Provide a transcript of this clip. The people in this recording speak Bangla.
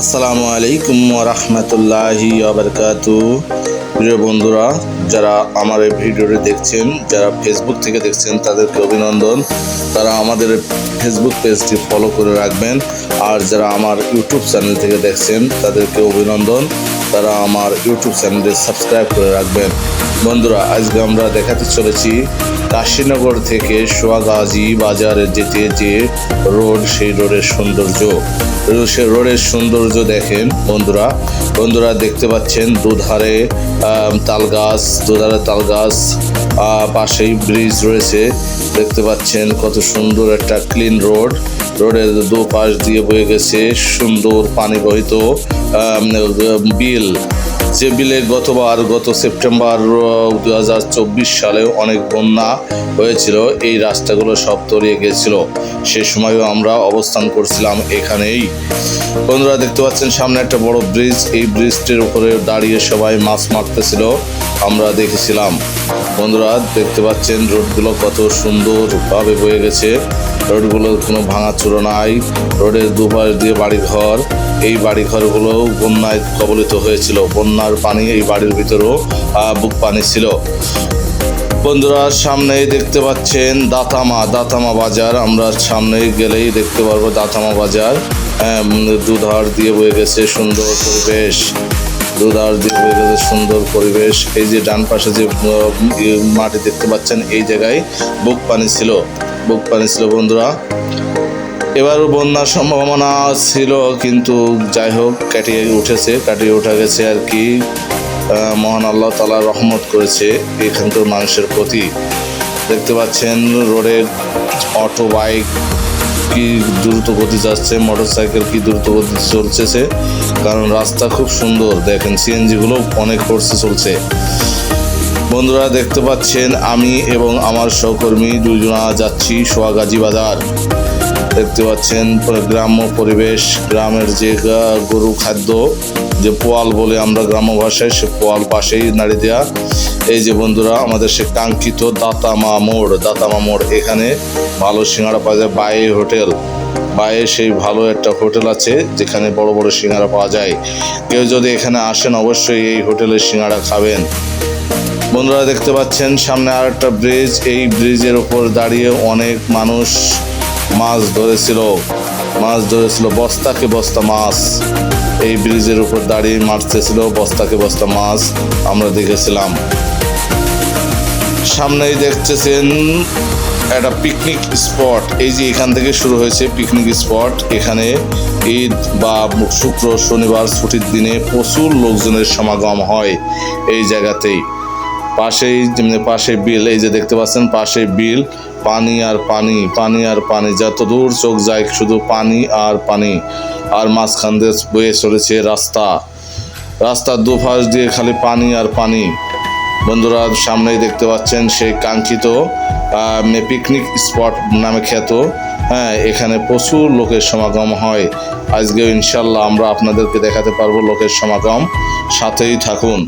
আসসালামু আলাইকুম ওয়া রাহমাতুল্লাহি ওয়া বারাকাতুহু। প্রিয় বন্ধুরা, যারা আমার এই ভিডিওটি দেখছেন, যারা ফেসবুক থেকে দেখছেন তাদেরকে অভিনন্দন। তারা আমাদের ফেসবুক পেজটি ফলো করে রাখবেন। আর যারা আমার ইউটিউব চ্যানেল থেকে দেখছেন তাদেরকে অভিনন্দন, তারা আমার ইউটিউব চ্যানেলটি সাবস্ক্রাইব করে রাখবেন। বন্ধুরা, আজকে আমরা দেখাতে চলেছি কাশীনগর থেকে সোয়াগাজী বাজারে যেতে যে রোড, সেই রোডের সৌন্দর্য। সে রোডের সৌন্দর্য দেখেন বন্ধুরা দেখতে পাচ্ছেন দুধারে তাল গাছ, পাশেই ব্রিজ রয়েছে। দেখতে পাচ্ছেন কত সুন্দর একটা ক্লিন রোডের দুপাশ দিয়ে বয়ে গেছে সুন্দর পানি বহিত বিল। যে বিলে গত সেপ্টেম্বর 2024 সালে অনেক বন্যা হয়েছিল, এই রাস্তাগুলো সব তলিয়ে গিয়েছিল। সে সময়ও আমরা অবস্থান করছিলাম এখানেই। বন্ধুরা দেখতে পাচ্ছেন সামনে একটা বড় ব্রিজ, এই ব্রিজটির উপরে দাঁড়িয়ে সবাই মাছ মারতেছিল, আমরা দেখেছিলাম। বন্ধুরা দেখতে পাচ্ছেন রোডগুলো কত সুন্দরভাবে বয়ে গেছে, রোডগুলোর কোনো ভাঙাচোরা নাই। রোডের দুপাশ দিয়ে বাড়িঘর, এই বাড়িঘরগুলো বন্যায় কবলিত হয়েছিল। বন্যার পানি এই বাড়ির ভিতরেও বুক পানি ছিল। বন্ধুরা সামনেই দেখতে পাচ্ছেন দাতামা বাজার। আমরা সামনে গেলেই দেখতে পারবো দাতামা বাজার। দুধার দিয়ে বয়ে গেছে সুন্দর পরিবেশ। এই যে ডান পাশে যে মাটি দেখতে পাচ্ছেন, এই জায়গায় বুক পানি ছিল বন্ধুরা। এবার বন্যার সম্ভাবনা ছিল, কিন্তু যাই হোক কাটিয়ে উঠা গেছে আর কি। মহান আল্লাহ তাআলা রহমত করেছে এখানকার মানুষের প্রতি। দেখতে পাচ্ছেন রোডের অটো, বাইক কি দ্রুত গতি যাচ্ছে, মোটরসাইকেল কি দ্রুত গতি চলছে, কারণ রাস্তা খুব সুন্দর। দেখেন সিএনজিগুলো অনেক ফোর্সে চলছে। বন্ধুরা দেখতে পাচ্ছেন আমি এবং আমার সহকর্মী দুজনা যাচ্ছি সোয়াগাজী বাজার। দেখতে পাচ্ছেন গ্রাম্য পরিবেশ, গ্রামের যে গরু খাদ্য, যে পোয়াল বলে আমরা গ্রাম্য ভাষায়, সে পোয়াল পাশেই নাড়ি দেয়া। এই যে বন্ধুরা আমাদের সে কাঙ্ক্ষিত দাতামা মোড়, এখানে ভালো সিঙ্গাড়া পাওয়া যায়। বায়ে সেই ভালো একটা হোটেল আছে যেখানে বড় বড় সিঙ্গাড়া পাওয়া যায়। কেউ যদি এখানে আসেন অবশ্যই এই হোটেলের সিঙ্গাড়া খাবেন। বন্ধুরা দেখতে পাচ্ছেন সামনে আর একটা ব্রিজ, এই ব্রিজের উপর দাঁড়িয়ে অনেক মানুষ মাছ ধরেছিল, বস্তাকে বস্তা মাছ। এই ব্রিজের উপর দাঁড়িয়ে মারতেছিল বস্তাকে বস্তা মাছ, আমরা দেখেছিলাম। সামনেই দেখতেছেন একটা পিকনিক স্পট। এই যে এখান থেকে শুরু হয়েছে পিকনিক স্পট। এখানে ঈদ বা শুক্র শনিবার ছুটির দিনে প্রচুর লোকজনের সমাগম হয় এই জায়গাতেই। পাশে বিল, এই যে দেখতে পাচ্ছেন পাশে বিল, পানি আর পানি, যত দূর চোখ যায় শুধু পানি আর পানি। আর মাঝখান দিয়ে বয়ে চলেছে রাস্তার দুপাশ দিয়ে খালি পানি আর পানি। বন্ধুরা সামনেই দেখতে পাচ্ছেন সেই কাঙ্ক্ষিত পিকনিক স্পট নামে খ্যাত। এখানে প্রচুর লোকের সমাগম হয়। আজকেও ইনশাল্লাহ আমরা আপনাদেরকে দেখাতে পারবো লোকের সমাগম। সাথেই থাকুন।